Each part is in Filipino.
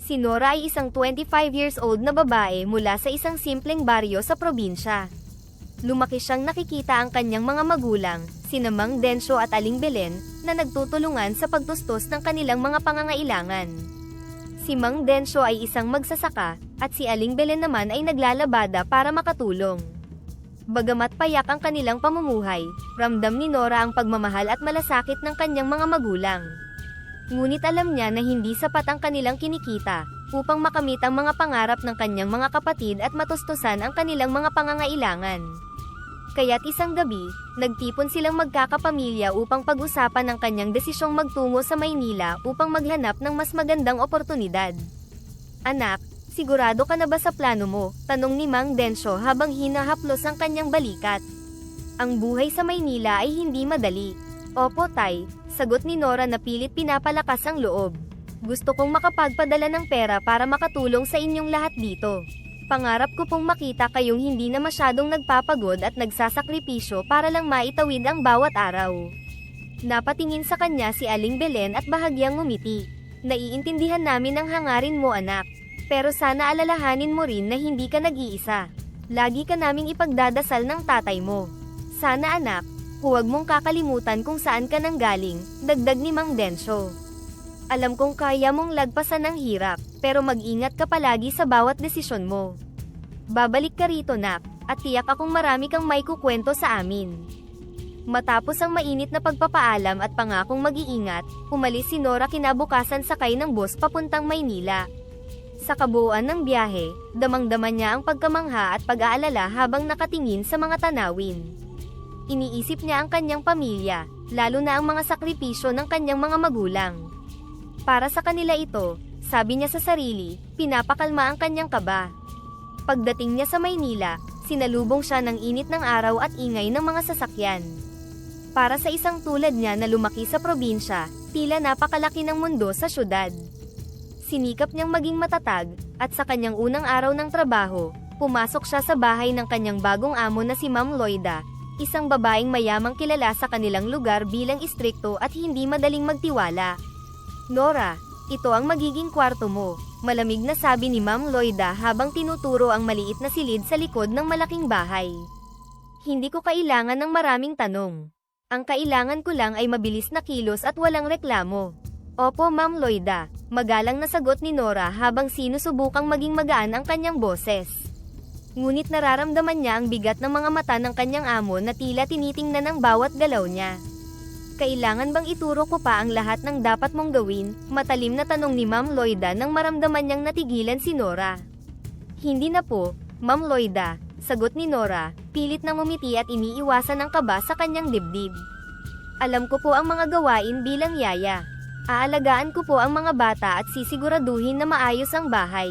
Si Nora ay isang 25 years old na babae mula sa isang simpleng baryo sa probinsya. Lumaki siyang nakikita ang kanyang mga magulang, sina Mang Densyo at Aling Belen, na nagtutulungan sa pagtustos ng kanilang mga pangangailangan. Si Mang Densyo ay isang magsasaka, at si Aling Belen naman ay naglalabada para makatulong. Bagamat payak ang kanilang pamumuhay, ramdam ni Nora ang pagmamahal at malasakit ng kanyang mga magulang. Ngunit alam niya na hindi sapat ang kanilang kinikita, upang makamit ang mga pangarap ng kanyang mga kapatid at matustusan ang kanilang mga pangangailangan. Kaya't isang gabi, nagtipon silang magkakapamilya upang pag-usapan ang kanyang desisyong magtungo sa Maynila upang maghanap ng mas magandang oportunidad. "Anak, sigurado ka na ba sa plano mo?" tanong ni Mang Densyo habang hinahaplos ang kanyang balikat. "Ang buhay sa Maynila ay hindi madali." "Opo, Tay," sagot ni Nora na pilit pinapalakas ang loob. "Gusto kong makapagpadala ng pera para makatulong sa inyong lahat dito. Pangarap ko pong makita kayong hindi na masyadong nagpapagod at nagsasakripisyo para lang maitawid ang bawat araw." Napatingin sa kanya si Aling Belen at bahagyang ngumiti. "Naiintindihan namin ang hangarin mo, anak. Pero sana alalahanin mo rin na hindi ka nag-iisa. Lagi ka naming ipagdadasal ng tatay mo. Sana, anak, huwag mong kakalimutan kung saan ka nanggaling," dagdag ni Mang Densyo. "Alam kong kaya mong lagpasan ang hirap, pero mag-ingat ka palagi sa bawat desisyon mo. Babalik ka rito, nak, at tiyak akong marami kang may kukwento sa amin." Matapos ang mainit na pagpapaalam at pangakong mag-iingat, umalis si Nora kinabukasan sakay ng bus papuntang Maynila. Sa kabuuan ng biyahe, damang-dama niya ang pagkamangha at pag-aalala habang nakatingin sa mga tanawin. Iniisip niya ang kanyang pamilya, lalo na ang mga sakripisyo ng kanyang mga magulang. Para sa kanila ito, sabi niya sa sarili, pinapakalma ang kanyang kaba. Pagdating niya sa Maynila, sinalubong siya ng init ng araw at ingay ng mga sasakyan. Para sa isang tulad niya na lumaki sa probinsya, tila napakalaki ng mundo sa syudad. Sinikap niyang maging matatag, at sa kanyang unang araw ng trabaho, pumasok siya sa bahay ng kanyang bagong amo na si Ma'am Loida, isang babaeng mayamang kilala sa kanilang lugar bilang istrikto at hindi madaling magtiwala. "Nora, ito ang magiging kwarto mo," malamig na sabi ni Ma'am Loida habang tinuturo ang maliit na silid sa likod ng malaking bahay. "Hindi ko kailangan ng maraming tanong. Ang kailangan ko lang ay mabilis na kilos at walang reklamo." "Opo, Ma'am Loida," magalang na sagot ni Nora habang sinusubukang maging magaan ang kanyang boses. Ngunit nararamdaman niya ang bigat ng mga mata ng kanyang amo na tila tinitingnan ang bawat galaw niya. "Kailangan bang ituro ko pa ang lahat ng dapat mong gawin?" matalim na tanong ni Ma'am Loida nang maramdaman niyang natigilan si Nora. "Hindi na po, Ma'am Loida," sagot ni Nora, pilit na ngumiti at iniiwasan ang kaba sa kanyang dibdib. "Alam ko po ang mga gawain bilang yaya. Aalagaan ko po ang mga bata at sisiguraduhin na maayos ang bahay."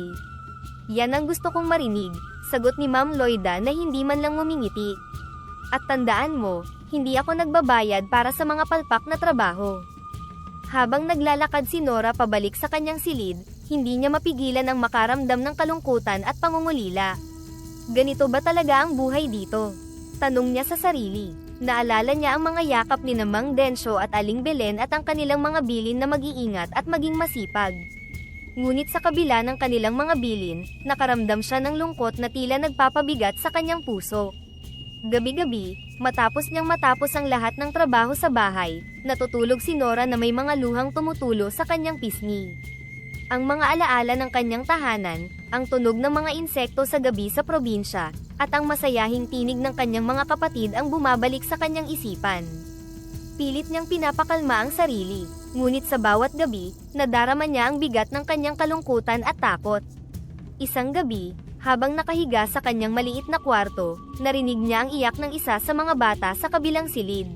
"Yan ang gusto kong marinig," sagot ni Ma'am Loida na hindi man lang ngumingiti. "At tandaan mo, hindi ako nagbabayad para sa mga palpak na trabaho." Habang naglalakad si Nora pabalik sa kanyang silid, hindi niya mapigilan ang makaramdam ng kalungkutan at pangungulila. Ganito ba talaga ang buhay dito? Tanong niya sa sarili. Naalala niya ang mga yakap ni Mang Densyo at Aling Belen at ang kanilang mga bilin na mag-iingat at maging masipag. Ngunit sa kabila ng kanilang mga bilin, nakaramdam siya ng lungkot na tila nagpapabigat sa kanyang puso. Gabi-gabi, matapos ang lahat ng trabaho sa bahay, natutulog si Nora na may mga luhang tumutulo sa kanyang pisngi. Ang mga alaala ng kanyang tahanan, ang tunog ng mga insekto sa gabi sa probinsya, at ang masayahing tinig ng kanyang mga kapatid ang bumabalik sa kanyang isipan. Pilit niyang pinapakalma ang sarili, ngunit sa bawat gabi, nadarama niya ang bigat ng kanyang kalungkutan at takot. Isang gabi, habang nakahiga sa kanyang maliit na kwarto, narinig niya ang iyak ng isa sa mga bata sa kabilang silid.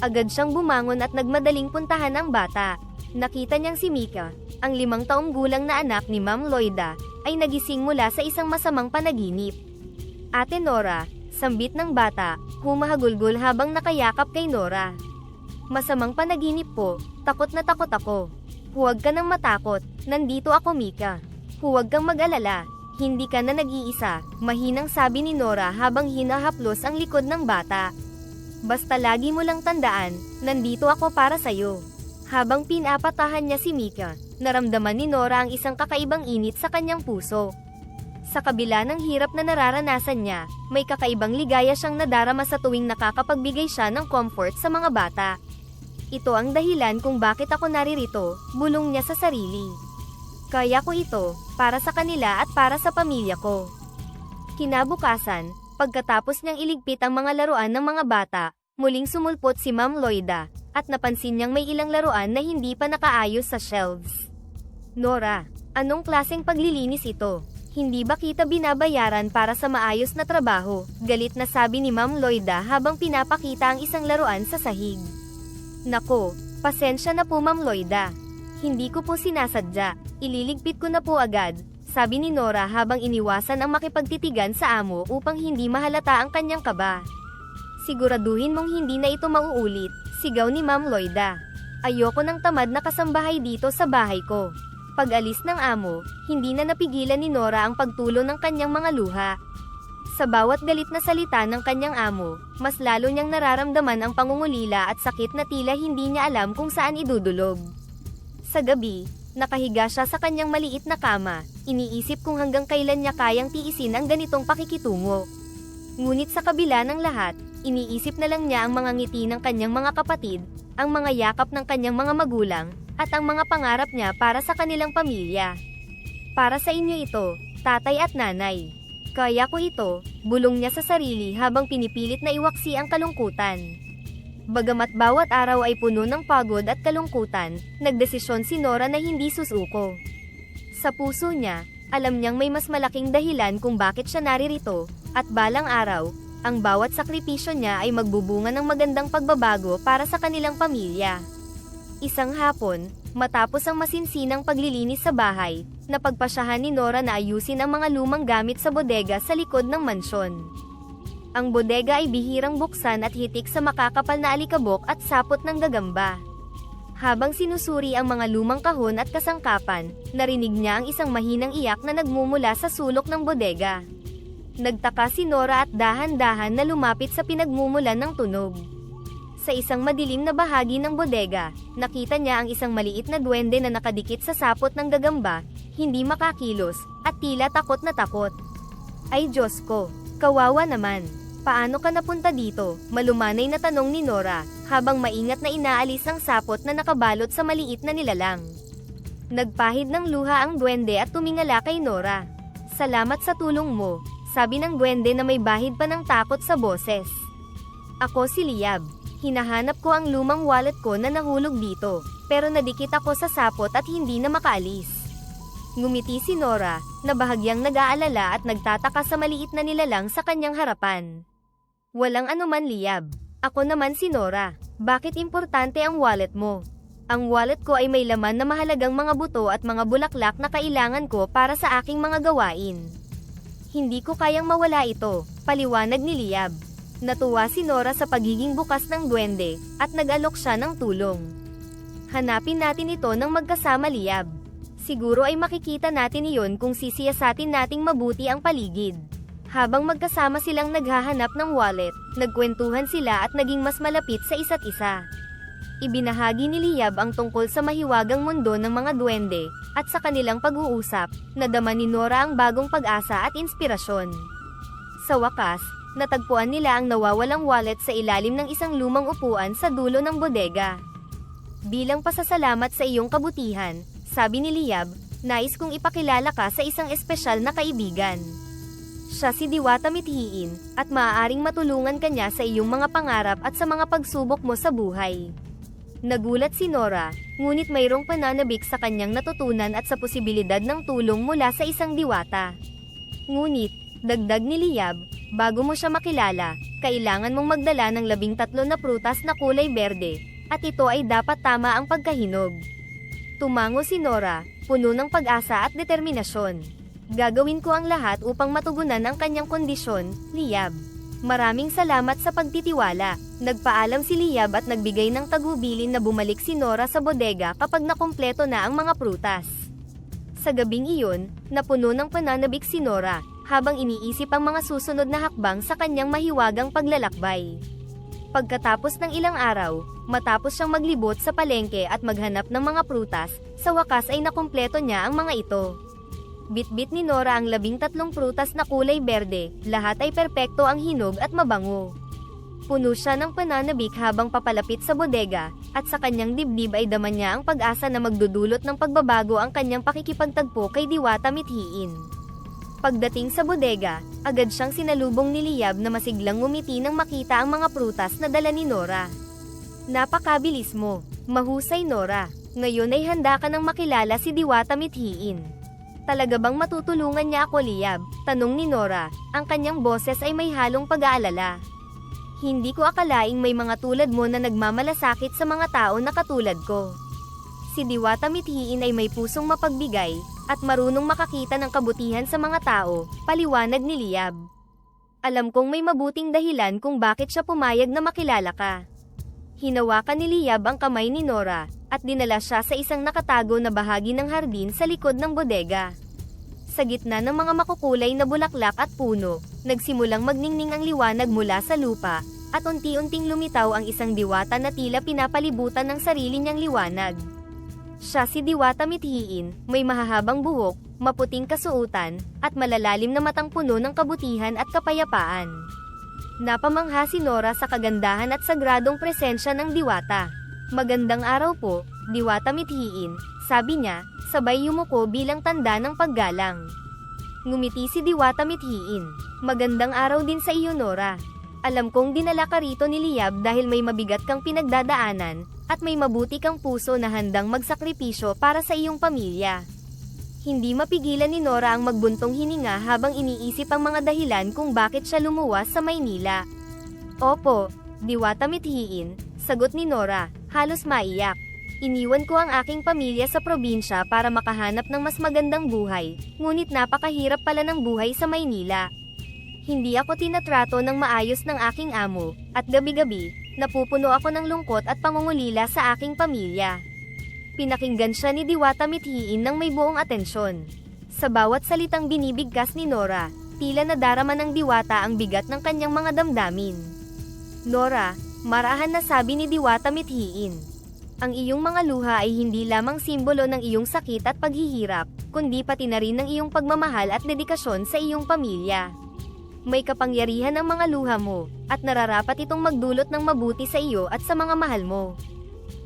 Agad siyang bumangon at nagmadaling puntahan ang bata. Nakita niyang si Mika, ang 5 taong gulang na anak ni Ma'am Loida, ay nagising mula sa isang masamang panaginip. "Ate Nora," sambit ng bata, humahagulgol habang nakayakap kay Nora. "Masamang panaginip po, takot na takot ako." "Huwag ka nang matakot, nandito ako, Mika. Huwag kang mag-alala, hindi ka na nag-iisa," mahinang sabi ni Nora habang hinahaplos ang likod ng bata. "Basta lagi mo lang tandaan, nandito ako para sa'yo." Habang pinapatahan niya si Mika, naramdaman ni Nora ang isang kakaibang init sa kanyang puso. Sa kabila ng hirap na nararanasan niya, may kakaibang ligaya siyang nadarama sa tuwing nakakapagbigay siya ng comfort sa mga bata. Ito ang dahilan kung bakit ako naririto, bulong niya sa sarili. Kaya ko ito, para sa kanila at para sa pamilya ko. Kinabukasan, pagkatapos niyang iligpit ang mga laruan ng mga bata, muling sumulpot si Ma'am Loida, at napansin niyang may ilang laruan na hindi pa nakaayos sa shelves. Nora, anong klaseng paglilinis ito? Hindi ba kita binabayaran para sa maayos na trabaho? Galit na sabi ni Ma'am Loida habang pinapakita ang isang laruan sa sahig. Nako, pasensya na po Ma'am Loida. Hindi ko po sinasadya, ililigpit ko na po agad, sabi ni Nora habang iniwasan ang makipagtitigan sa amo upang hindi mahalata ang kanyang kaba. Siguraduhin mong hindi na ito mauulit, sigaw ni Ma'am Loida. Ayoko ng tamad na kasambahay dito sa bahay ko. Pag-alis ng amo, hindi na napigilan ni Nora ang pagtulo ng kanyang mga luha. Sa bawat galit na salita ng kanyang amo, mas lalo niyang nararamdaman ang pangungulila at sakit na tila hindi niya alam kung saan idudulog. Sa gabi, nakahiga siya sa kanyang maliit na kama, iniisip kung hanggang kailan niya kayang tiisin ang ganitong pakikitungo. Ngunit sa kabila ng lahat, iniisip na lang niya ang mga ngiti ng kanyang mga kapatid, ang mga yakap ng kanyang mga magulang, at ang mga pangarap niya para sa kanilang pamilya. Para sa inyo ito, tatay at nanay. Kaya ko ito, bulong niya sa sarili habang pinipilit na iwaksi ang kalungkutan. Bagamat bawat araw ay puno ng pagod at kalungkutan, nagdesisyon si Nora na hindi susuko. Sa puso niya, alam niyang may mas malaking dahilan kung bakit siya naririto, at balang araw, ang bawat sakripisyo niya ay magbubunga ng magandang pagbabago para sa kanilang pamilya. Isang hapon, matapos ang masinsinang paglilinis sa bahay, napagpasyahan ni Nora na ayusin ang mga lumang gamit sa bodega sa likod ng mansyon. Ang bodega ay bihirang buksan at hitik sa makakapal na alikabok at sapot ng gagamba. Habang sinusuri ang mga lumang kahon at kasangkapan, narinig niya ang isang mahinang iyak na nagmumula sa sulok ng bodega. Nagtaka si Nora at dahan-dahan na lumapit sa pinagmumulan ng tunog. Sa isang madilim na bahagi ng bodega, nakita niya ang isang maliit na duwende na nakadikit sa sapot ng gagamba, hindi makakilos, at tila takot na takot. Ay Diyos ko, kawawa naman. Paano ka napunta dito? Malumanay na tanong ni Nora, habang maingat na inaalis ang sapot na nakabalot sa maliit na nilalang. Nagpahid ng luha ang duwende at tumingala kay Nora. Salamat sa tulong mo, sabi ng duwende na may bahid pa ng takot sa boses. Ako si Liab. Hinahanap ko ang lumang wallet ko na nahulog dito, pero nadikit ako sa sapot at hindi na makaalis. Ngumiti si Nora, na bahagyang nag-aalala at nagtataka sa maliit na nilalang sa kanyang harapan. Walang anuman Liab. Ako naman si Nora. Bakit importante ang wallet mo? Ang wallet ko ay may laman na mahalagang mga buto at mga bulaklak na kailangan ko para sa aking mga gawain. Hindi ko kayang mawala ito, paliwanag ni Liab. Natuwa si Nora sa pagiging bukas ng duwende, at nag-alok siya ng tulong. Hanapin natin ito ng magkasama Liab. Siguro ay makikita natin iyon kung sisiyasatin nating mabuti ang paligid. Habang magkasama silang naghahanap ng wallet, nagkwentuhan sila at naging mas malapit sa isa't isa. Ibinahagi ni Liab ang tungkol sa mahiwagang mundo ng mga duwende, at sa kanilang pag-uusap, nadama ni Nora ang bagong pag-asa at inspirasyon. Sa wakas, natagpuan nila ang nawawalang wallet sa ilalim ng isang lumang upuan sa dulo ng bodega. Bilang pasasalamat sa iyong kabutihan, sabi ni Liab, nais kong ipakilala ka sa isang espesyal na kaibigan. Siya si Diwata Mithiin, at maaaring matulungan ka niya sa iyong mga pangarap at sa mga pagsubok mo sa buhay. Nagulat si Nora, ngunit mayroong pananabik sa kanyang natutunan at sa posibilidad ng tulong mula sa isang diwata. Ngunit, dagdag ni Liab, bago mo siya makilala, kailangan mong magdala ng 13 na prutas na kulay berde, at ito ay dapat tama ang pagkahinog. Tumango si Nora, puno ng pag-asa at determinasyon. Gagawin ko ang lahat upang matugunan ang kanyang kondisyon, Liab. Maraming salamat sa pagtitiwala. Nagpaalam si Liab at nagbigay ng tagubilin na bumalik si Nora sa bodega kapag nakumpleto na ang mga prutas. Sa gabing iyon, napuno ng pananabik si Nora, habang iniisip ang mga susunod na hakbang sa kanyang mahiwagang paglalakbay. Pagkatapos ng ilang araw, Matapos siyang maglibot sa palengke at maghanap ng mga prutas, sa wakas ay nakumpleto niya ang mga ito. Bitbit ni Nora ang 13 prutas na kulay berde, lahat ay perpekto ang hinog at mabango. Puno siya ng pananabik habang papalapit sa bodega, at sa kanyang dibdib ay dama niya ang pag-asa na magdudulot ng pagbabago ang kanyang pakikipagtagpo kay Diwata Mithiin. Pagdating sa bodega, agad siyang sinalubong ni Liab na masiglang ngumiti nang makita ang mga prutas na dala ni Nora. Napakabilis mo, mahusay Nora, ngayon ay handa ka nang makilala si Diwata Mithiin. Talaga bang matutulungan niya ako Liab? Tanong ni Nora, ang kanyang boses ay may halong pag-aalala. Hindi ko akalaing may mga tulad mo na nagmamalasakit sa mga tao na katulad ko. Si Diwata Mithiin ay may pusong mapagbigay, at marunong makakita ng kabutihan sa mga tao, paliwanag ni Liab. Alam kong may mabuting dahilan kung bakit siya pumayag na makilala ka. Hinawakan ni Liab ang kamay ni Nora, at dinala siya sa isang nakatago na bahagi ng hardin sa likod ng bodega. Sa gitna ng mga makukulay na bulaklak at puno, nagsimulang magningning ang liwanag mula sa lupa, at unti-unting lumitaw ang isang diwata na tila pinapalibutan ng sarili niyang liwanag. Siya si Diwata Mithiin, may mahahabang buhok, maputing kasuotan, at malalalim na matang puno ng kabutihan at kapayapaan. Napamangha si Nora sa kagandahan at sagradong presensya ng diwata. Magandang araw po, Diwata Mithiin, sabi niya, sabay yumuko bilang tanda ng paggalang. Ngumiti si Diwata Mithiin. Magandang araw din sa iyo Nora. Alam kong dinala ka rito ni Liab dahil may mabigat kang pinagdadaanan, at may mabuti kang puso na handang magsakripisyo para sa iyong pamilya. Hindi mapigilan ni Nora ang magbuntong hininga habang iniisip ang mga dahilan kung bakit siya lumuwas sa Maynila. Opo, Diwata Mithiin, sagot ni Nora, halos maiyak. Iniwan ko ang aking pamilya sa probinsya para makahanap ng mas magandang buhay, ngunit napakahirap pala ng buhay sa Maynila. Hindi ako tinatrato ng maayos ng aking amo, at gabi-gabi, napupuno ako ng lungkot at pangungulila sa aking pamilya. Pinakinggan siya ni Diwata Mithiin ng may buong atensyon. Sa bawat salitang binibigkas ni Nora, tila nadarama ng diwata ang bigat ng kanyang mga damdamin. Nora, marahan na sabi ni Diwata Mithiin. Ang iyong mga luha ay hindi lamang simbolo ng iyong sakit at paghihirap, kundi pati na rin ng iyong pagmamahal at dedikasyon sa iyong pamilya. May kapangyarihan ang mga luha mo, at nararapat itong magdulot ng mabuti sa iyo at sa mga mahal mo.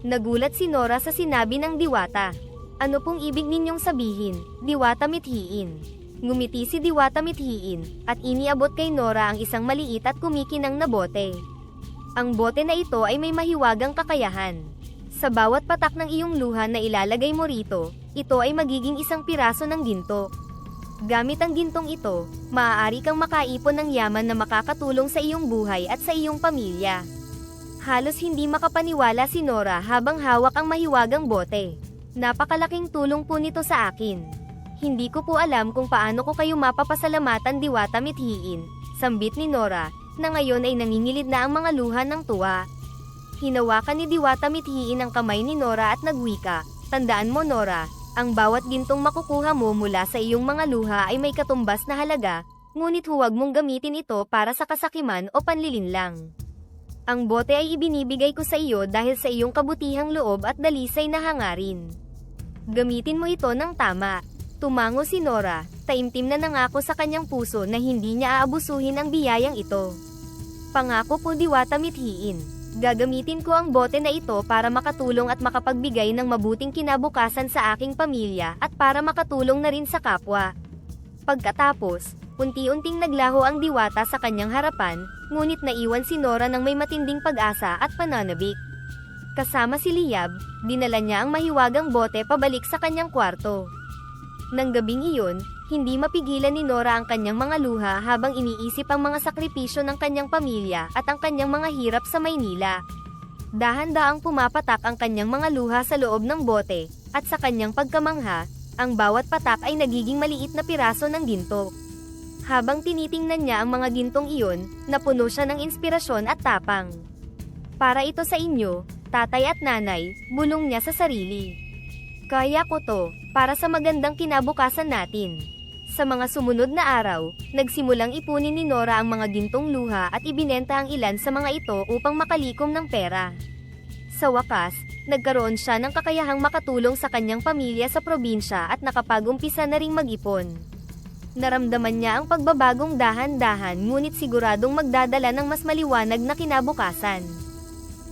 Nagulat si Nora sa sinabi ng diwata. Ano pong ibig ninyong sabihin, Diwata Mithiin? Ngumiti si Diwata Mithiin, at iniabot kay Nora ang isang maliit at kumikinang na bote. Ang bote na ito ay may mahiwagang kakayahan. Sa bawat patak ng iyong luha na ilalagay mo rito, ito ay magiging isang piraso ng ginto. Gamit ang gintong ito, maaari kang makaipon ng yaman na makakatulong sa iyong buhay at sa iyong pamilya. Halos hindi makapaniwala si Nora habang hawak ang mahiwagang bote. Napakalaking tulong po nito sa akin. Hindi ko po alam kung paano ko kayo mapapasalamatan Diwata Mithiin, sambit ni Nora, na ngayon ay nangingilid na ang mga luha ng tuwa. Hinawakan ni Diwata Mithiin ang kamay ni Nora at nagwika, tandaan mo Nora, ang bawat gintong makukuha mo mula sa iyong mga luha ay may katumbas na halaga, ngunit huwag mong gamitin ito para sa kasakiman o panlilinlang. Ang bote ay ibinibigay ko sa iyo dahil sa iyong kabutihang loob at dalisay na hangarin. Gamitin mo ito ng tama. Tumango si Nora, taimtim na nangako sa kanyang puso na hindi niya aabusuhin ang biyayang ito. Pangako po Diwata Mithiin. Gagamitin ko ang bote na ito para makatulong at makapagbigay ng mabuting kinabukasan sa aking pamilya at para makatulong na rin sa kapwa. Pagkatapos, unti-unting naglaho ang diwata sa kanyang harapan, ngunit naiwan si Nora ng may matinding pag-asa at pananabik. Kasama si Liab, dinala niya ang mahiwagang bote pabalik sa kanyang kwarto. Nang gabing iyon, hindi mapigilan ni Nora ang kanyang mga luha habang iniisip ang mga sakripisyo ng kanyang pamilya at ang kanyang mga hirap sa Maynila. Dahan-daang pumapatak ang kanyang mga luha sa loob ng bote, at sa kanyang pagkamangha, ang bawat patak ay nagiging maliit na piraso ng ginto. Habang tinitingnan niya ang mga gintong iyon, napuno siya ng inspirasyon at tapang. Para ito sa inyo, tatay at nanay, bulong niya sa sarili. Kaya ko to, para sa magandang kinabukasan natin. Sa mga sumunod na araw, nagsimulang ipunin ni Nora ang mga gintong luha at ibinenta ang ilan sa mga ito upang makalikom ng pera. Sa wakas, nagkaroon siya ng kakayahang makatulong sa kanyang pamilya sa probinsya at nakapag-umpisa na ring mag-ipon. Naramdaman niya ang pagbabagong dahan-dahan ngunit siguradong magdadala ng mas maliwanag na kinabukasan.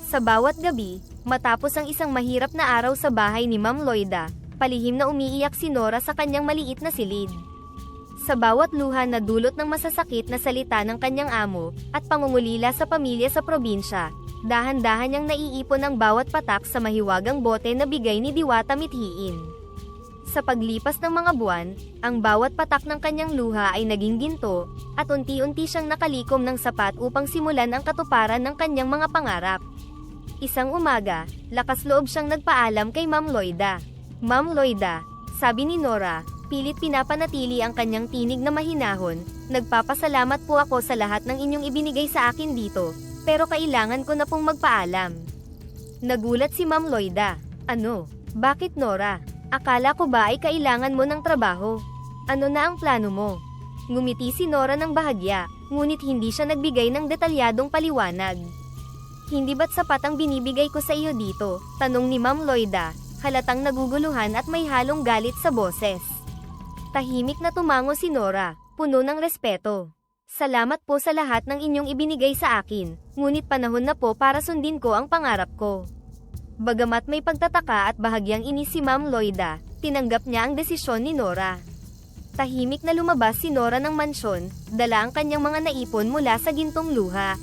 Sa bawat gabi, matapos ang isang mahirap na araw sa bahay ni Ma'am Loida, palihim na umiiyak si Nora sa kanyang maliit na silid. Sa bawat luha na dulot ng masasakit na salita ng kanyang amo, at pangungulila sa pamilya sa probinsya, dahan-dahan niyang naiipon ang bawat patak sa mahiwagang bote na bigay ni Diwata Mithiin. Sa paglipas ng mga buwan, ang bawat patak ng kanyang luha ay naging ginto, at unti-unti siyang nakalikom ng sapat upang simulan ang katuparan ng kanyang mga pangarap. Isang umaga, lakas loob siyang nagpaalam kay Ma'am Loida. Ma'am Loida, sabi ni Nora, pilit pinapanatili ang kanyang tinig na mahinahon, nagpapasalamat po ako sa lahat ng inyong ibinigay sa akin dito, pero kailangan ko na pong magpaalam. Nagulat si Ma'am Loida. Ano? Bakit Nora? Akala ko ba ay kailangan mo ng trabaho? Ano na ang plano mo? Ngumiti si Nora ng bahagya, ngunit hindi siya nagbigay ng detalyadong paliwanag. Hindi ba't sapat ang binibigay ko sa iyo dito? Tanong ni Ma'am Loida, halatang naguguluhan at may halong galit sa boses. Tahimik na tumango si Nora, puno ng respeto. Salamat po sa lahat ng inyong ibinigay sa akin, ngunit panahon na po para sundin ko ang pangarap ko. Bagamat may pagtataka at bahagyang inis si Ma'am Loida, tinanggap niya ang desisyon ni Nora. Tahimik na lumabas si Nora ng mansyon, dala ang kanyang mga naipon mula sa gintong luha.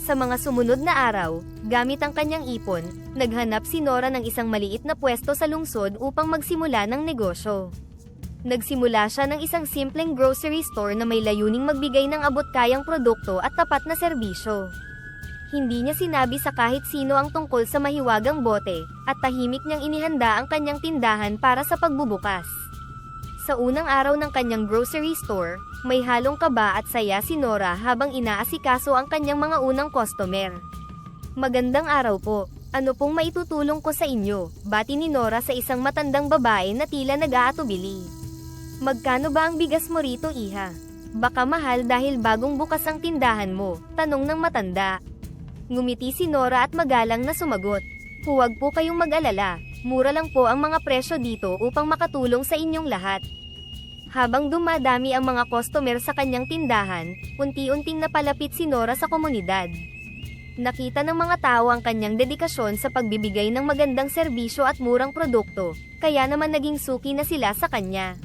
Sa mga sumunod na araw, gamit ang kanyang ipon, naghanap si Nora ng isang maliit na pwesto sa lungsod upang magsimula ng negosyo. Nagsimula siya ng isang simpleng grocery store na may layuning magbigay ng abot-kayang produkto at tapat na serbisyo. Hindi niya sinabi sa kahit sino ang tungkol sa mahiwagang bote, at tahimik niyang inihanda ang kanyang tindahan para sa pagbubukas. Sa unang araw ng kanyang grocery store, may halong kaba at saya si Nora habang inaasikaso ang kanyang mga unang customer. Magandang araw po, ano pong maitutulong ko sa inyo? Bati ni Nora sa isang matandang babae na tila nag-aatubili. Magkano ba ang bigas mo rito, iha? Baka mahal dahil bagong bukas ang tindahan mo, tanong ng matanda. Ngumiti si Nora at magalang na sumagot. Huwag po kayong mag-alala, mura lang po ang mga presyo dito upang makatulong sa inyong lahat. Habang dumadami ang mga customer sa kanyang tindahan, unti-unting napalapit si Nora sa komunidad. Nakita ng mga tao ang kanyang dedikasyon sa pagbibigay ng magandang serbisyo at murang produkto, kaya naman naging suki na sila sa kanya.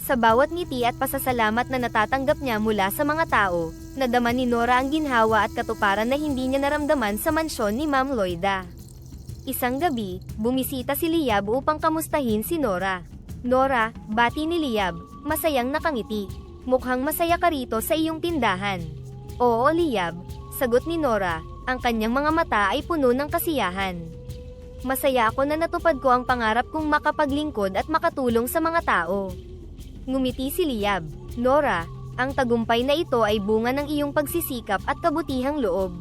Sa bawat ngiti at pasasalamat na natatanggap niya mula sa mga tao, nadama ni Nora ang ginhawa at katuparan na hindi niya naramdaman sa mansyon ni Ma'am Loida. Isang gabi, bumisita si Liab upang kamustahin si Nora. Nora, bati ni Liab, masayang nakangiti. Mukhang masaya ka rito sa iyong tindahan. Oo Liab, sagot ni Nora, ang kanyang mga mata ay puno ng kasiyahan. Masaya ako na natupad ko ang pangarap kong makapaglingkod at makatulong sa mga tao. Ngumiti si Liab. Nora, ang tagumpay na ito ay bunga ng iyong pagsisikap at kabutihang loob.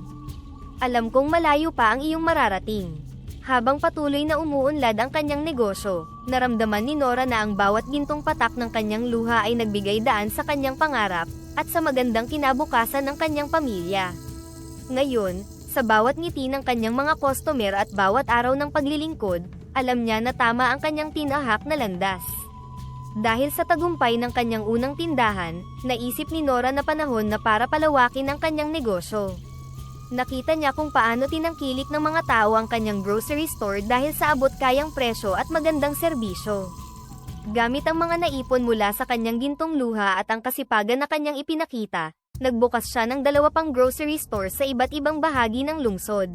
Alam kong malayo pa ang iyong mararating. Habang patuloy na umuunlad ang kanyang negosyo, naramdaman ni Nora na ang bawat gintong patak ng kanyang luha ay nagbigay daan sa kanyang pangarap, at sa magandang kinabukasan ng kanyang pamilya. Ngayon, sa bawat ngiti ng kanyang mga customer at bawat araw ng paglilingkod, alam niya na tama ang kanyang tinahak na landas. Dahil sa tagumpay ng kanyang unang tindahan, naisip ni Nora na panahon na para palawakin ang kanyang negosyo. Nakita niya kung paano tinangkilik ng mga tao ang kanyang grocery store dahil sa abot-kayang presyo at magandang serbisyo. Gamit ang mga naipon mula sa kanyang gintong luha at ang kasipagan na kanyang ipinakita, nagbukas siya ng 2 pang grocery store sa iba't ibang bahagi ng lungsod.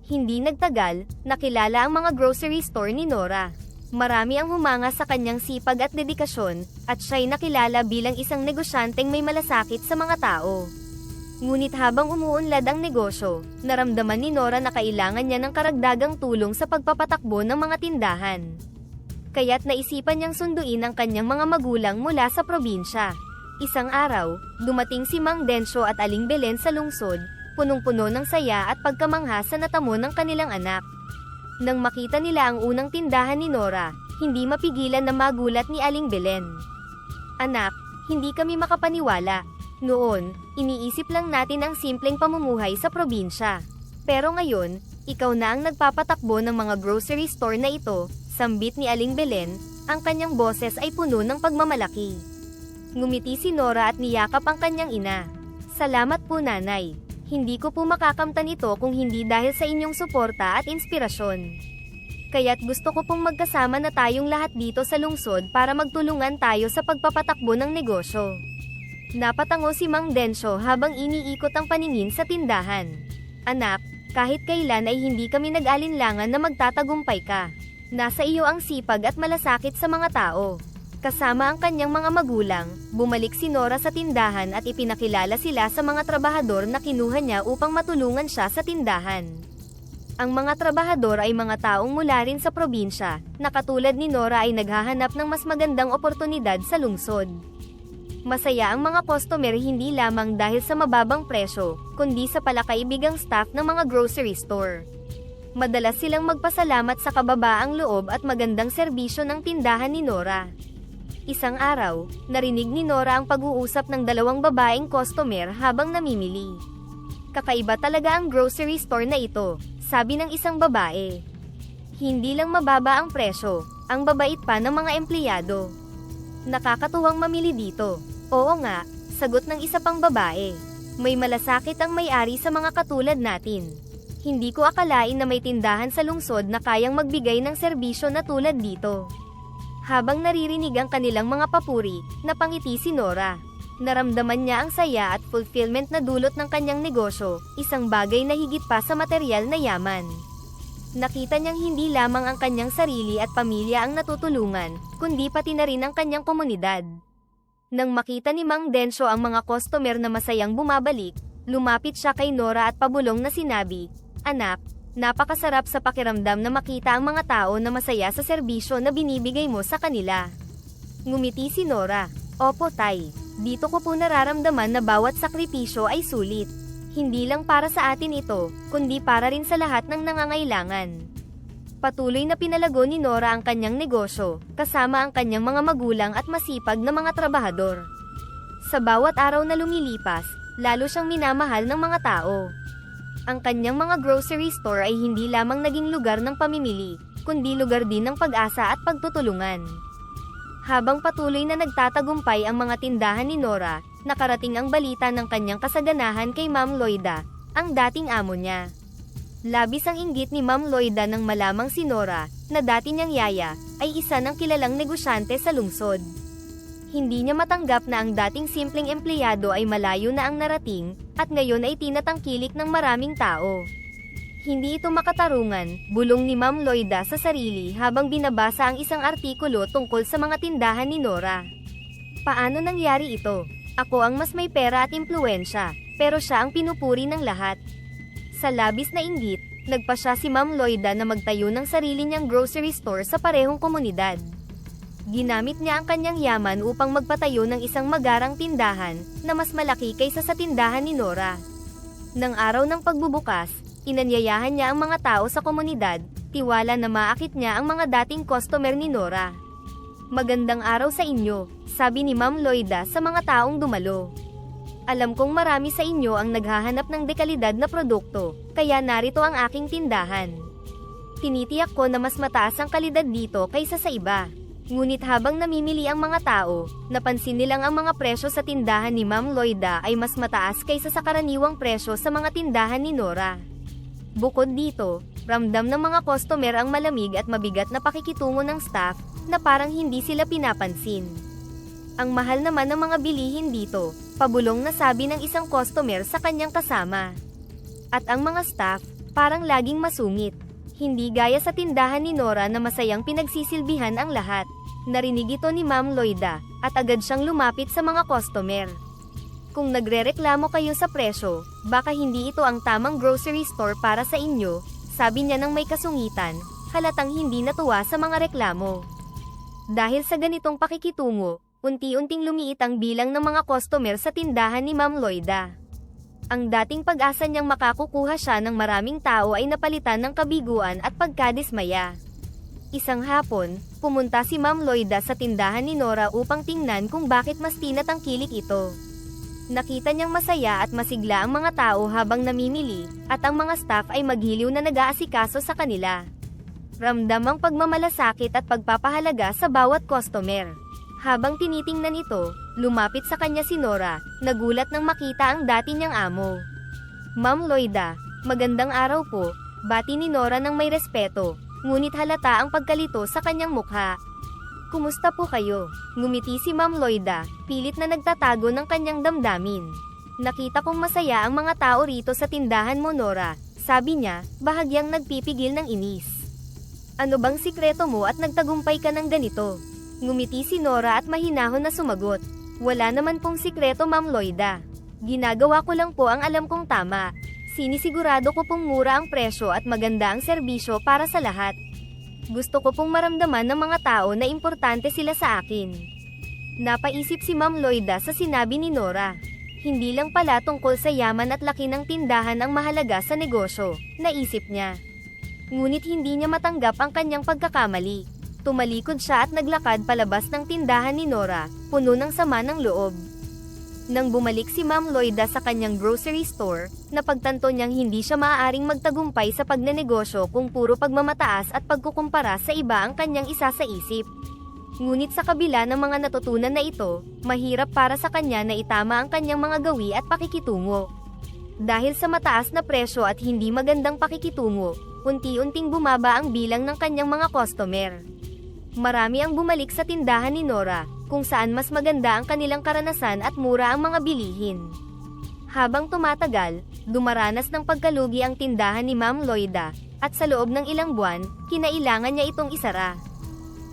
Hindi nagtagal, nakilala ang mga grocery store ni Nora. Marami ang humanga sa kanyang sipag at dedikasyon, at siya'y nakilala bilang isang negosyanteng may malasakit sa mga tao. Ngunit habang umuunlad ang negosyo, naramdaman ni Nora na kailangan niya ng karagdagang tulong sa pagpapatakbo ng mga tindahan. Kaya't naisipan niyang sunduin ang kanyang mga magulang mula sa probinsya. Isang araw, dumating si Mang Densyo at Aling Belen sa lungsod, punong-puno ng saya at pagkamangha sa natamo ng kanilang anak. Nang makita nila ang unang tindahan ni Nora, hindi mapigilan na magulat ni Aling Belen. Anak, hindi kami makapaniwala. Noon, iniisip lang natin ang simpleng pamumuhay sa probinsya. Pero ngayon, Ikaw na ang nagpapatakbo ng mga grocery store na ito, sambit ni Aling Belen, ang kanyang boses ay puno ng pagmamalaki. Ngumiti si Nora at niyakap ang kanyang ina. Salamat po nanay. Hindi ko po makakamtan ito kung hindi dahil sa inyong suporta at inspirasyon. Kaya't gusto ko pong magkasama na tayong lahat dito sa lungsod para magtulungan tayo sa pagpapatakbo ng negosyo. Napatango si Mang Densyo habang iniikot ang paningin sa tindahan. Anak, kahit kailan ay hindi kami nag-alinlangan na magtatagumpay ka. Nasa iyo ang sipag at malasakit sa mga tao. Kasama ang kanyang mga magulang, bumalik si Nora sa tindahan at ipinakilala sila sa mga trabahador na kinuha niya upang matulungan siya sa tindahan. Ang mga trabahador ay mga taong mula rin sa probinsya, na katulad ni Nora ay naghahanap ng mas magandang oportunidad sa lungsod. Masaya ang mga customer hindi lamang dahil sa mababang presyo, kundi sa palakaibigang staff ng mga grocery store. Madalas silang magpasalamat sa kababaang loob at magandang serbisyo ng tindahan ni Nora. Isang araw, narinig ni Nora ang pag-uusap ng dalawang babaeng customer habang namimili. Kakaiba talaga ang grocery store na ito, sabi ng isang babae. Hindi lang mababa ang presyo, ang babait pa ng mga empleyado. Nakakatuwang mamili dito. Oo nga, sagot ng isa pang babae. May malasakit ang may-ari sa mga katulad natin. Hindi ko akalain na may tindahan sa lungsod na kayang magbigay ng serbisyo na tulad dito. Habang naririnig ang kanilang mga papuri, napangiti si Nora. Naramdaman niya ang saya at fulfillment na dulot ng kanyang negosyo, isang bagay na higit pa sa material na yaman. Nakita niyang hindi lamang ang kanyang sarili at pamilya ang natutulungan, kundi pati na rin ang kanyang komunidad. Nang makita ni Mang Densyo ang mga customer na masayang bumabalik, lumapit siya kay Nora at pabulong na sinabi, "Anak, napakasarap sa pakiramdam na makita ang mga tao na masaya sa serbisyo na binibigay mo sa kanila." Ngumiti si Nora, "Opo tay. Dito ko po nararamdaman na bawat sakripisyo ay sulit. Hindi lang para sa atin ito, kundi para rin sa lahat ng nangangailangan." Patuloy na pinalago ni Nora ang kanyang negosyo, kasama ang kanyang mga magulang at masipag na mga trabahador. Sa bawat araw na lumilipas, lalo siyang minamahal ng mga tao. Ang kanyang mga grocery store ay hindi lamang naging lugar ng pamimili, kundi lugar din ng pag-asa at pagtutulungan. Habang patuloy na nagtatagumpay ang mga tindahan ni Nora, nakarating ang balita ng kanyang kasaganahan kay Ma'am Loida, ang dating amo niya. Labis ang inggit ni Ma'am Loida nang malamang si Nora, na dati niyang yaya, ay isa ng kilalang negosyante sa lungsod. Hindi niya matanggap na ang dating simpleng empleyado ay malayo na ang narating, at ngayon ay tinatangkilik ng maraming tao. Hindi ito makatarungan, bulong ni Ma'am Loida sa sarili habang binabasa ang isang artikulo tungkol sa mga tindahan ni Nora. Paano nangyari ito? Ako ang mas may pera at impluwensya, pero siya ang pinupuri ng lahat. Sa labis na inggit, nagpasya si Ma'am Loida na magtayo ng sarili niyang grocery store sa parehong komunidad. Ginamit niya ang kanyang yaman upang magpatayo ng isang magarang tindahan, na mas malaki kaysa sa tindahan ni Nora. Nang araw ng pagbubukas, inanyayahan niya ang mga tao sa komunidad, tiwala na maakit niya ang mga dating customer ni Nora. "Magandang araw sa inyo," sabi ni Ma'am Loida sa mga taong dumalo. "Alam kong marami sa inyo ang naghahanap ng dekalidad na produkto, kaya narito ang aking tindahan. Tinitiyak ko na mas mataas ang kalidad dito kaysa sa iba." Ngunit habang namimili ang mga tao, napansin nilang ang mga presyo sa tindahan ni Ma'am Loida ay mas mataas kaysa sa karaniwang presyo sa mga tindahan ni Nora. Bukod dito, ramdam ng mga customer ang malamig at mabigat na pakikitungo ng staff, na parang hindi sila pinapansin. "Ang mahal naman ng mga bilihin dito," pabulong na sabi ng isang customer sa kanyang kasama. "At ang mga staff, parang laging masungit. Hindi gaya sa tindahan ni Nora na masayang pinagsisilbihan ang lahat." Narinig ito ni Ma'am Loida, at agad siyang lumapit sa mga customer. "Kung nagrereklamo kayo sa presyo, baka hindi ito ang tamang grocery store para sa inyo," sabi niya ng may kasungitan, halatang hindi natuwa sa mga reklamo. Dahil sa ganitong pakikitungo, unti-unting lumiit ang bilang ng mga customer sa tindahan ni Ma'am Loida. Ang dating pag-asa niyang makakukuha siya ng maraming tao ay napalitan ng kabiguan at pagkadismaya. Isang hapon, pumunta si Ma'am Loida sa tindahan ni Nora upang tingnan kung bakit mas tinatangkilik ito. Nakita niyang masaya at masigla ang mga tao habang namimili, at ang mga staff ay maghiliw na nag-aasikaso sa kanila. Ramdam ang pagmamalasakit at pagpapahalaga sa bawat customer. Habang tinitingnan ito, lumapit sa kanya si Nora, nagulat nang makita ang dati niyang amo. Ma'am Loida, magandang araw po, bati ni Nora ng may respeto, ngunit halata ang pagkalito sa kanyang mukha. Kumusta po kayo? Ngumiti si Ma'am Loida, pilit na nagtatago ng kanyang damdamin. Nakita kong masaya ang mga tao rito sa tindahan mo, Nora, sabi niya, bahagyang nagpipigil ng inis. Ano bang sikreto mo at nagtagumpay ka ng ganito? Ngumiti si Nora at mahinahon na sumagot. Wala naman pong sikreto, Ma'am Loida. Ginagawa ko lang po ang alam kong tama. Sinisigurado ko pong mura ang presyo at maganda ang serbisyo para sa lahat. Gusto ko pong maramdaman ng mga tao na importante sila sa akin. Napaisip si Ma'am Loida sa sinabi ni Nora. Hindi lang pala tungkol sa yaman at laki ng tindahan ang mahalaga sa negosyo, naisip niya. Ngunit hindi niya matanggap ang kanyang pagkakamali. Tumalikod siya at naglakad palabas ng tindahan ni Nora, puno ng sama ng loob. Nang bumalik si Ma'am Loida sa kanyang grocery store, napagtanto niyang hindi siya maaaring magtagumpay sa pagnenegosyo kung puro pagmamataas at pagkukumpara sa iba ang kanyang isasaisip. Ngunit sa kabila ng mga natutunan na ito, mahirap para sa kanya na itama ang kanyang mga gawi at pakikitungo. Dahil sa mataas na presyo at hindi magandang pakikitungo, unti-unting bumaba ang bilang ng kanyang mga customer. Marami ang bumalik sa tindahan ni Nora, kung saan mas maganda ang kanilang karanasan at mura ang mga bilihin. Habang tumatagal, dumaranas ng pagkalugi ang tindahan ni Ma'am Loida, at sa loob ng ilang buwan, kinailangan niya itong isara.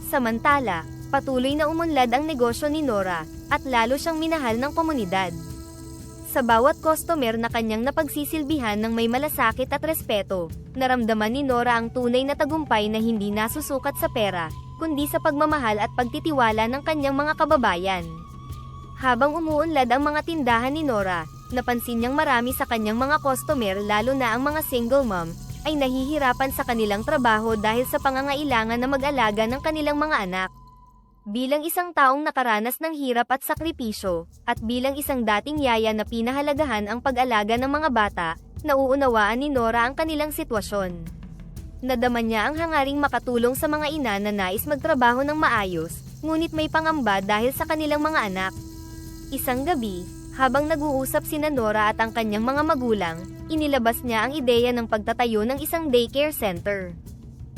Samantala, patuloy na umunlad ang negosyo ni Nora, at lalo siyang minahal ng komunidad. Sa bawat customer na kanyang napagsisilbihan ng may malasakit at respeto, naramdaman ni Nora ang tunay na tagumpay na hindi nasusukat sa pera, kundi sa pagmamahal at pagtitiwala ng kanyang mga kababayan. Habang umuunlad ang mga tindahan ni Nora, napansin niyang marami sa kanyang mga customer, lalo na ang mga single mom, ay nahihirapan sa kanilang trabaho dahil sa pangangailangan na mag-alaga ng kanilang mga anak. Bilang isang taong nakaranas ng hirap at sakripisyo, at bilang isang dating yaya na pinahalagahan ang pag-alaga ng mga bata, nauunawaan ni Nora ang kanilang sitwasyon. Nadama niya ang hangaring makatulong sa mga ina na nais magtrabaho ng maayos, ngunit may pangamba dahil sa kanilang mga anak. Isang gabi, habang nag-uusap sina Nora at ang kanyang mga magulang, inilabas niya ang ideya ng pagtatayo ng isang daycare center.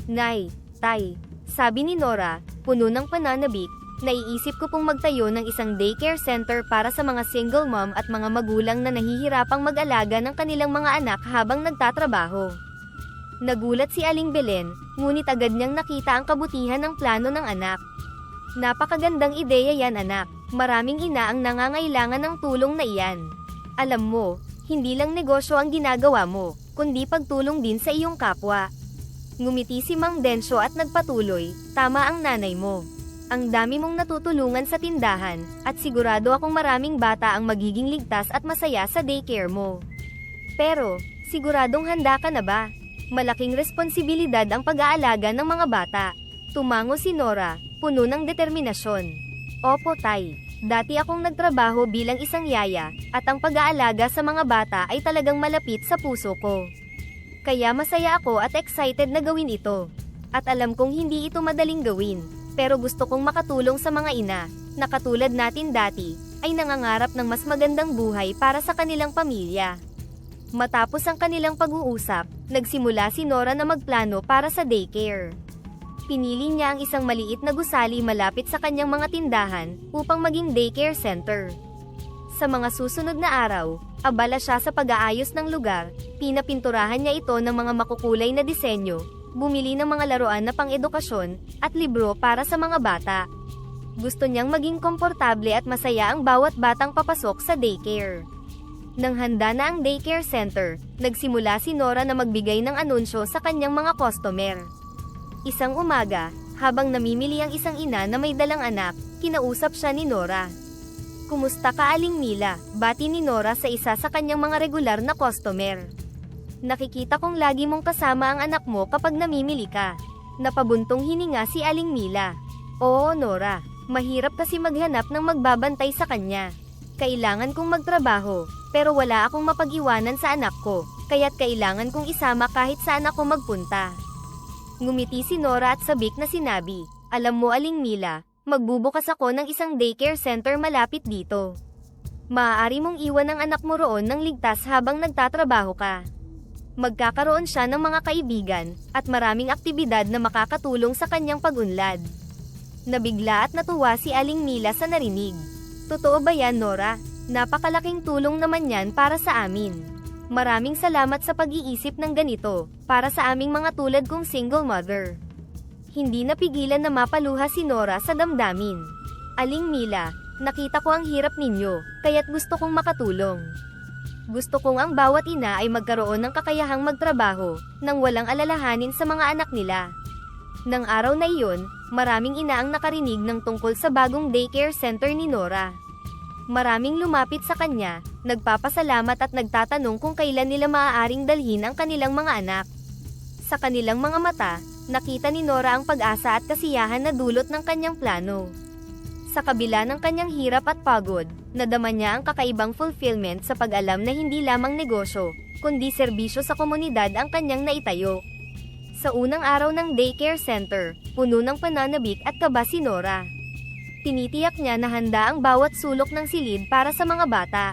Nay, Tay, sabi ni Nora, puno ng pananabik, naiisip ko pong magtayo ng isang daycare center para sa mga single mom at mga magulang na nahihirapang mag-alaga ng kanilang mga anak habang nagtatrabaho. Nagulat si Aling Belen, ngunit agad niyang nakita ang kabutihan ng plano ng anak. Napakagandang ideya yan, anak. Maraming ina ang nangangailangan ng tulong na iyan. Alam mo, hindi lang negosyo ang ginagawa mo, kundi pagtulong din sa iyong kapwa. Ngumiti si Mang Densyo at nagpatuloy, tama ang nanay mo. Ang dami mong natutulungan sa tindahan, at sigurado akong maraming bata ang magiging ligtas at masaya sa daycare mo. Pero, siguradong handa ka na ba? Malaking responsibilidad ang pag-aalaga ng mga bata. Tumango si Nora, puno ng determinasyon. Opo, Tay. Dati akong nagtrabaho bilang isang yaya, at ang pag-aalaga sa mga bata ay talagang malapit sa puso ko. Kaya masaya ako at excited na gawin ito. At alam kong hindi ito madaling gawin, pero gusto kong makatulong sa mga ina, na katulad natin dati, ay nangangarap ng mas magandang buhay para sa kanilang pamilya. Matapos ang kanilang pag-uusap, nagsimula si Nora na magplano para sa daycare. Pinili niya ang isang maliit na gusali malapit sa kanyang mga tindahan upang maging daycare center. Sa mga susunod na araw, abala siya sa pag-aayos ng lugar, pinapinturahan niya ito ng mga makukulay na disenyo, bumili ng mga laruan na pang-edukasyon, at libro para sa mga bata. Gusto niyang maging komportable at masaya ang bawat batang papasok sa daycare. Nang handa na ang daycare center, nagsimula si Nora na magbigay ng anunsyo sa kanyang mga customer. Isang umaga, habang namimili ang isang ina na may dalang anak, kinausap siya ni Nora. Kumusta ka, Aling Mila? Bati ni Nora sa isa sa kanyang mga regular na customer. Nakikita kong lagi mong kasama ang anak mo kapag namimili ka. Napabuntong hininga si Aling Mila. Oo, Nora, mahirap kasi maghanap ng magbabantay sa kanya. Kailangan kong magtrabaho, pero wala akong mapag-iwanan sa anak ko, kaya't kailangan kong isama kahit saan ako magpunta. Ngumiti si Nora at sabik na sinabi, alam mo Aling Mila, magbubukas ako ng isang daycare center malapit dito. Maaari mong iwan ang anak mo roon ng ligtas habang nagtatrabaho ka. Magkakaroon siya ng mga kaibigan, at maraming aktibidad na makakatulong sa kanyang pag-unlad. Nabigla at natuwa si Aling Mila sa narinig. Totoo ba yan, Nora? Napakalaking tulong naman yan para sa amin. Maraming salamat sa pag-iisip ng ganito, para sa aming mga tulad kong single mother. Hindi napigilan na mapaluha si Nora sa damdamin. Aling Mila, nakita ko ang hirap ninyo, kaya't gusto kong makatulong. Gusto kong ang bawat ina ay magkaroon ng kakayahang magtrabaho, nang walang alalahanin sa mga anak nila. Nang araw na iyon, maraming ina ang nakarinig ng tungkol sa bagong daycare center ni Nora. Maraming lumapit sa kanya, nagpapasalamat at nagtatanong kung kailan nila maaaring dalhin ang kanilang mga anak. Sa kanilang mga mata, nakita ni Nora ang pag-asa at kasiyahan na dulot ng kanyang plano. Sa kabila ng kanyang hirap at pagod, nadama niya ang kakaibang fulfillment sa pag-alam na hindi lamang negosyo, kundi serbisyo sa komunidad ang kanyang naitayo. Sa unang araw ng daycare center, puno ng pananabik at kaba si Nora. Tinitiyak niya na handa ang bawat sulok ng silid para sa mga bata.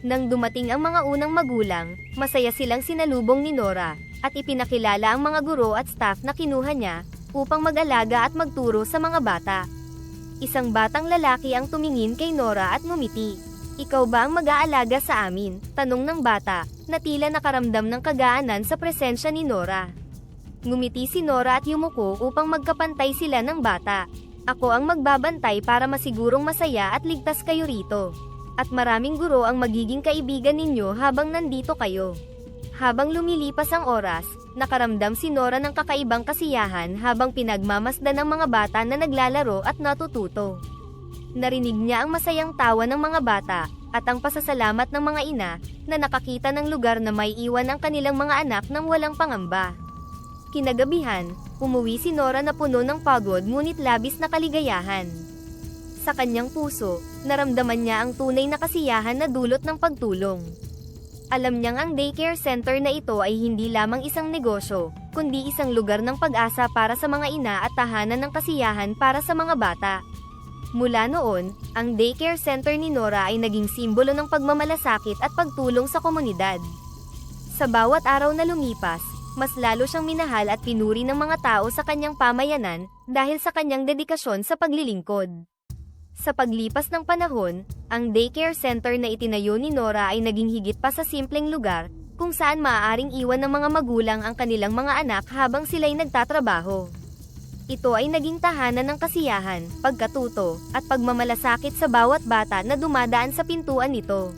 Nang dumating ang mga unang magulang, masaya silang sinalubong ni Nora, at ipinakilala ang mga guro at staff na kinuha niya, upang mag-alaga at magturo sa mga bata. Isang batang lalaki ang tumingin kay Nora at ngumiti. Ikaw ba ang mag-aalaga sa amin? Tanong ng bata, na tila nakaramdam ng kagaanan sa presensya ni Nora. Ngumiti si Nora at yumuko upang magkapantay sila ng bata. Ako ang magbabantay para masigurong masaya at ligtas kayo rito. At maraming guro ang magiging kaibigan ninyo habang nandito kayo. Habang lumilipas ang oras, nakaramdam si Nora ng kakaibang kasiyahan habang pinagmamasdan ng mga bata na naglalaro at natututo. Narinig niya ang masayang tawa ng mga bata, at ang pasasalamat ng mga ina, na nakakita ng lugar na may iwan ang kanilang mga anak nang walang pangamba. Kinagabihan, umuwi si Nora na puno ng pagod ngunit labis na kaligayahan. Sa kanyang puso, naramdaman niya ang tunay na kasiyahan na dulot ng pagtulong. Alam niyang ang daycare center na ito ay hindi lamang isang negosyo, kundi isang lugar ng pag-asa para sa mga ina at tahanan ng kasiyahan para sa mga bata. Mula noon, ang daycare center ni Nora ay naging simbolo ng pagmamalasakit at pagtulong sa komunidad. Sa bawat araw na lumipas, mas lalo siyang minahal at pinuri ng mga tao sa kanyang pamayanan, dahil sa kanyang dedikasyon sa paglilingkod. Sa paglipas ng panahon, ang daycare center na itinayo ni Nora ay naging higit pa sa simpleng lugar, kung saan maaaring iwan ng mga magulang ang kanilang mga anak habang sila'y nagtatrabaho. Ito ay naging tahanan ng kasiyahan, pagkatuto, at pagmamalasakit sa bawat bata na dumadaan sa pintuan nito.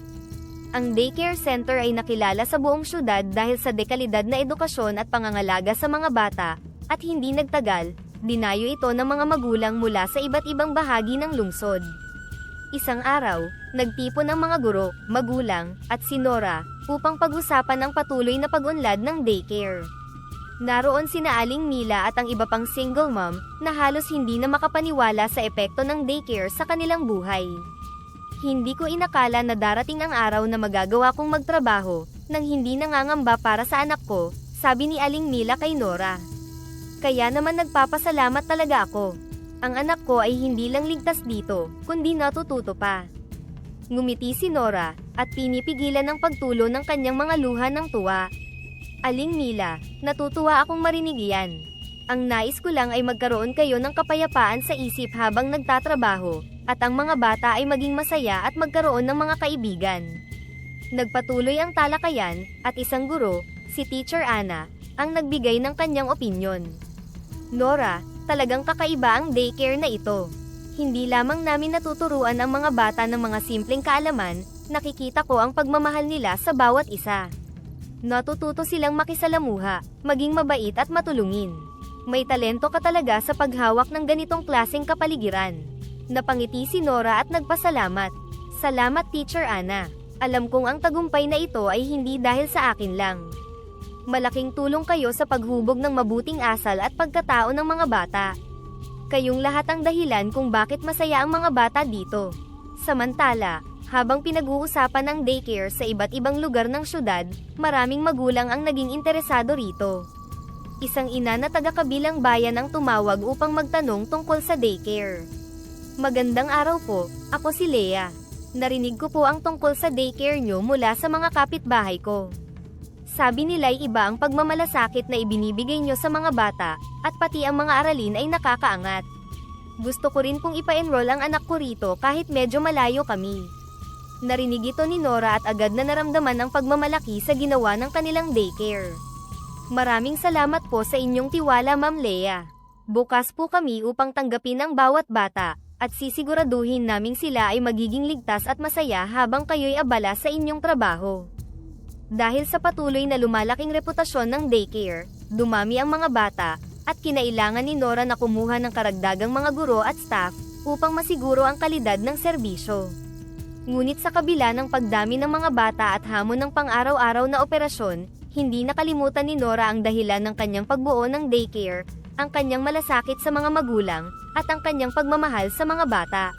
Ang daycare center ay nakilala sa buong syudad dahil sa dekalidad na edukasyon at pangangalaga sa mga bata, at hindi nagtagal, dinayo ito ng mga magulang mula sa iba't ibang bahagi ng lungsod. Isang araw, nagtipon ang mga guro, magulang, at si Nora, upang pag-usapan ang patuloy na pag-unlad ng daycare. Naroon sina Aling Mila at ang iba pang single mom, na halos hindi na makapaniwala sa epekto ng daycare sa kanilang buhay. Hindi ko inakala na darating ang araw na magagawa kong magtrabaho, nang hindi nangangamba para sa anak ko, sabi ni Aling Mila kay Nora. Kaya naman nagpapasalamat talaga ako. Ang anak ko ay hindi lang ligtas dito, kundi natututo pa. Ngumiti si Nora, at pinipigilan ang pagtulo ng kanyang mga luha ng tuwa. Aling Mila, natutuwa akong marinig iyan. Ang nais ko lang ay magkaroon kayo ng kapayapaan sa isip habang nagtatrabaho, at ang mga bata ay maging masaya at magkaroon ng mga kaibigan. Nagpatuloy ang talakayan, at isang guro, si Teacher Ana, ang nagbigay ng kanyang opinyon. Nora, talagang kakaiba ang daycare na ito. Hindi lamang namin natuturuan ang mga bata ng mga simpleng kaalaman, nakikita ko ang pagmamahal nila sa bawat isa. Natututo silang makisalamuha, maging mabait at matulungin. May talento ka talaga sa paghawak ng ganitong klaseng kapaligiran. Napangiti si Nora at nagpasalamat. Salamat Teacher Ana. Alam kong ang tagumpay na ito ay hindi dahil sa akin lang. Malaking tulong kayo sa paghubog ng mabuting asal at pagkatao ng mga bata. Kayong lahat ang dahilan kung bakit masaya ang mga bata dito. Samantala, Habang pinag-uusapan ang daycare sa iba't ibang lugar ng syudad, maraming magulang ang naging interesado rito. Isang ina na taga-kabilang bayan ang tumawag upang magtanong tungkol sa daycare. Magandang araw po, ako si Leah. Narinig ko po ang tungkol sa daycare nyo mula sa mga kapitbahay ko. Sabi nila'y iba ang pagmamalasakit na ibinibigay nyo sa mga bata, at pati ang mga aralin ay nakakaangat. Gusto ko rin pong ipa-enroll ang anak ko rito kahit medyo malayo kami. Narinig ito ni Nora at agad na naramdaman ang pagmamalaki sa ginawa ng kanilang daycare. Maraming salamat po sa inyong tiwala, Ma'am Leah. Bukas po kami upang tanggapin ang bawat bata, at sisiguraduhin naming sila ay magiging ligtas at masaya habang kayo'y abala sa inyong trabaho. Dahil sa patuloy na lumalaking reputasyon ng daycare, dumami ang mga bata, at kinailangan ni Nora na kumuha ng karagdagang mga guro at staff, upang masiguro ang kalidad ng serbisyo. Ngunit sa kabila ng pagdami ng mga bata at hamon ng pang-araw-araw na operasyon, hindi nakalimutan ni Nora ang dahilan ng kanyang pagbuo ng daycare, ang kanyang malasakit sa mga magulang, at ang kanyang pagmamahal sa mga bata.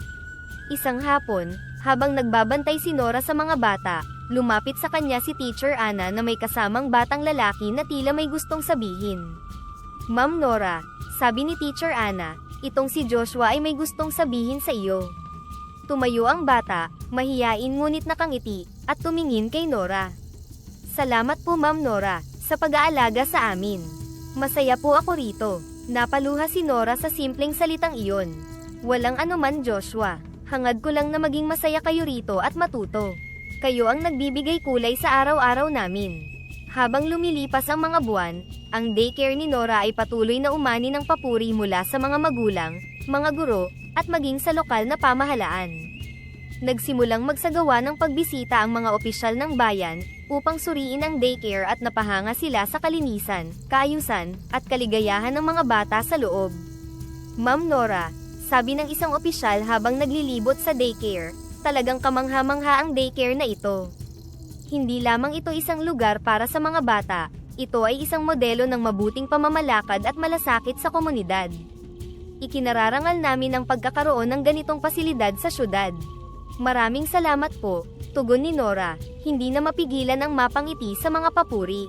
Isang hapon, habang nagbabantay si Nora sa mga bata, lumapit sa kanya si Teacher Anna na may kasamang batang lalaki na tila may gustong sabihin. Ma'am Nora, sabi ni Teacher Anna, itong si Joshua ay may gustong sabihin sa iyo. Tumayo ang bata, mahiyain ngunit nakangiti, at tumingin kay Nora. Salamat po Ma'am Nora, sa pag-aalaga sa amin. Masaya po ako rito. Napaluha si Nora sa simpleng salitang iyon. Walang anuman Joshua, hangad ko lang na maging masaya kayo rito at matuto. Kayo ang nagbibigay kulay sa araw-araw namin. Habang lumilipas ang mga buwan, ang daycare ni Nora ay patuloy na umani ng papuri mula sa mga magulang, mga guro, at maging sa lokal na pamahalaan. Nagsimulang magsagawa ng pagbisita ang mga opisyal ng bayan, upang suriin ang daycare at napahanga sila sa kalinisan, kaayusan, at kaligayahan ng mga bata sa loob. Ma'am Nora, sabi ng isang opisyal habang naglilibot sa daycare, talagang kamangha-mangha ang daycare na ito. Hindi lamang ito isang lugar para sa mga bata, ito ay isang modelo ng mabuting pamamalakad at malasakit sa komunidad. Ikinararangal namin ang pagkakaroon ng ganitong pasilidad sa syudad. Maraming salamat po, tugon ni Nora, hindi na mapigilan ang mapangiti sa mga papuri.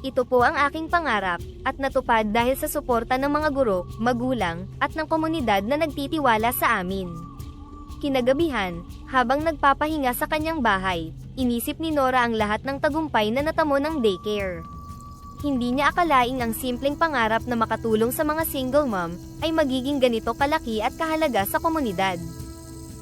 Ito po ang aking pangarap, at natupad dahil sa suporta ng mga guro, magulang, at ng komunidad na nagtitiwala sa amin. Kinagabihan, habang nagpapahinga sa kanyang bahay, inisip ni Nora ang lahat ng tagumpay na natamo ng daycare. Hindi niya akalaing ang simpleng pangarap na makatulong sa mga single mom, ay magiging ganito kalaki at kahalaga sa komunidad.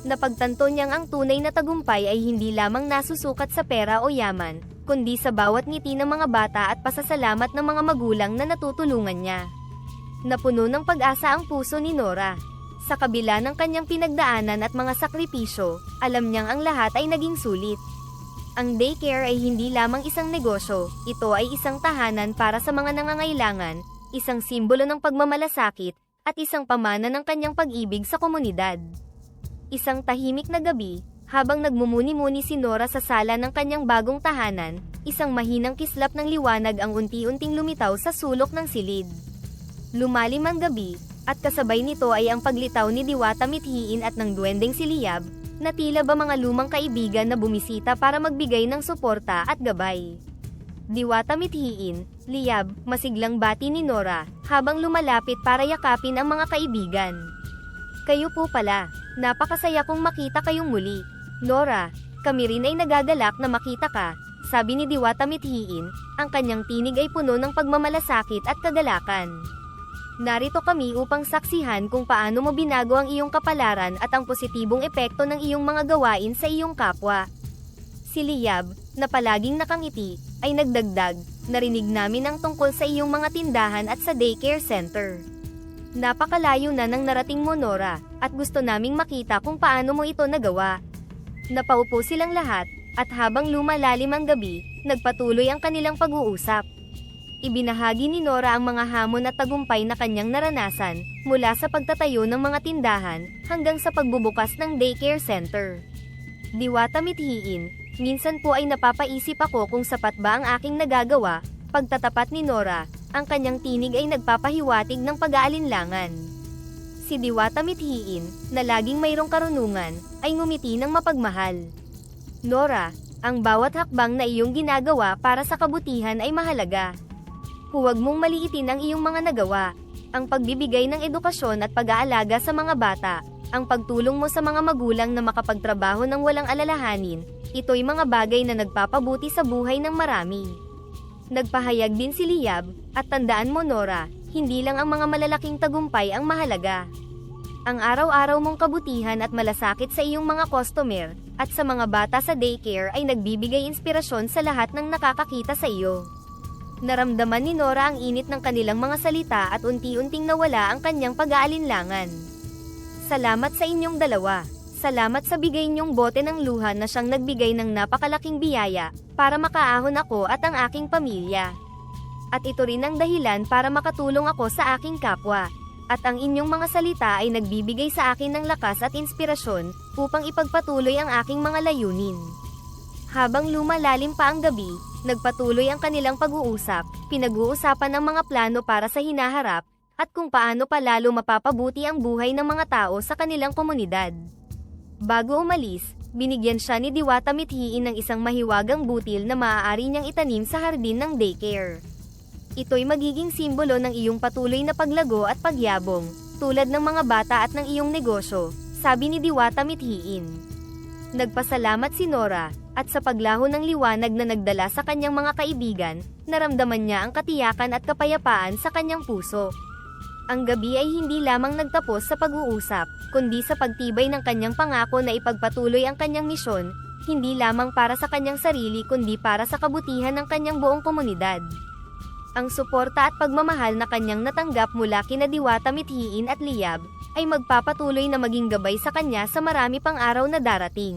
Napagtanto niyang ang tunay na tagumpay ay hindi lamang nasusukat sa pera o yaman, kundi sa bawat ngiti ng mga bata at pasasalamat ng mga magulang na natutulungan niya. Napuno ng pag-asa ang puso ni Nora. Sa kabila ng kanyang pinagdaanan at mga sakripisyo, alam niyang ang lahat ay naging sulit. Ang daycare ay hindi lamang isang negosyo, ito ay isang tahanan para sa mga nangangailangan, isang simbolo ng pagmamalasakit, at isang pamana ng kanyang pag-ibig sa komunidad. Isang tahimik na gabi, habang nagmumuni-muni si Nora sa sala ng kanyang bagong tahanan, isang mahinang kislap ng liwanag ang unti-unting lumitaw sa sulok ng silid. Lumalim ang gabi, at kasabay nito ay ang paglitaw ni Diwata Mithiin at ng duwendeng si Liab, na tila ba mga lumang kaibigan na bumisita para magbigay ng suporta at gabay. Diwata Mithiin, Liab, masiglang bati ni Nora, habang lumalapit para yakapin ang mga kaibigan. Kayo po pala, napakasaya kong makita kayong muli. Nora, kami rin ay nagagalak na makita ka, sabi ni Diwata Mithiin, ang kanyang tinig ay puno ng pagmamalasakit at kagalakan. Narito kami upang saksihan kung paano mo binago ang iyong kapalaran at ang positibong epekto ng iyong mga gawain sa iyong kapwa. Si Liab, na palaging nakangiti, ay nagdagdag, narinig namin ang tungkol sa iyong mga tindahan at sa daycare center. Napakalayo na nang narating mo Nora, at gusto naming makita kung paano mo ito nagawa. Napaupo silang lahat, at habang lumalalim ang gabi, nagpatuloy ang kanilang pag-uusap. Ibinahagi ni Nora ang mga hamon at tagumpay na kanyang naranasan, mula sa pagtatayo ng mga tindahan, hanggang sa pagbubukas ng daycare center. Diwata Mithiin, minsan po ay napapaisip ako kung sapat ba ang aking nagagawa. Pagtatapat ni Nora, ang kanyang tinig ay nagpapahiwatig ng pag-aalinlangan. Si Diwata Mithiin, na laging mayroong karunungan, ay ngumiti ng mapagmahal. Nora, ang bawat hakbang na iyong ginagawa para sa kabutihan ay mahalaga. Huwag mong maliitin ang iyong mga nagawa. Ang pagbibigay ng edukasyon at pag-aalaga sa mga bata, ang pagtulong mo sa mga magulang na makapagtrabaho ng walang alalahanin, ito'y mga bagay na nagpapabuti sa buhay ng marami. Nagpahayag din si Liab, at tandaan mo Nora, hindi lang ang mga malalaking tagumpay ang mahalaga. Ang araw-araw mong kabutihan at malasakit sa iyong mga customer, at sa mga bata sa daycare ay nagbibigay inspirasyon sa lahat ng nakakakita sa iyo. Naramdaman ni Nora ang init ng kanilang mga salita at unti-unting nawala ang kanyang pag-aalinlangan. Salamat sa inyong dalawa. Salamat sa bigay niyong bote ng luha na siyang nagbigay ng napakalaking biyaya, para makaahon ako at ang aking pamilya. At ito rin ang dahilan para makatulong ako sa aking kapwa. At ang inyong mga salita ay nagbibigay sa akin ng lakas at inspirasyon, upang ipagpatuloy ang aking mga layunin. Habang lumalalim pa ang gabi, nagpatuloy ang kanilang pag-uusap, pinag-uusapan ang mga plano para sa hinaharap, at kung paano pa lalo mapapabuti ang buhay ng mga tao sa kanilang komunidad. Bago umalis, binigyan siya ni Diwata Mithiin ng isang mahiwagang butil na maaari niyang itanim sa hardin ng daycare. Ito'y magiging simbolo ng iyong patuloy na paglago at pagyabong, tulad ng mga bata at ng iyong negosyo, sabi ni Diwata Mithiin. Nagpasalamat si Nora, at sa paglaho ng liwanag na nagdala sa kanyang mga kaibigan, naramdaman niya ang katiyakan at kapayapaan sa kanyang puso. Ang gabi ay hindi lamang nagtapos sa pag-uusap, kundi sa pagtibay ng kanyang pangako na ipagpatuloy ang kanyang misyon, hindi lamang para sa kanyang sarili kundi para sa kabutihan ng kanyang buong komunidad. Ang suporta at pagmamahal na kanyang natanggap mula kina Diwata Mithiin at Liab, ay magpapatuloy na maging gabay sa kanya sa marami pang araw na darating.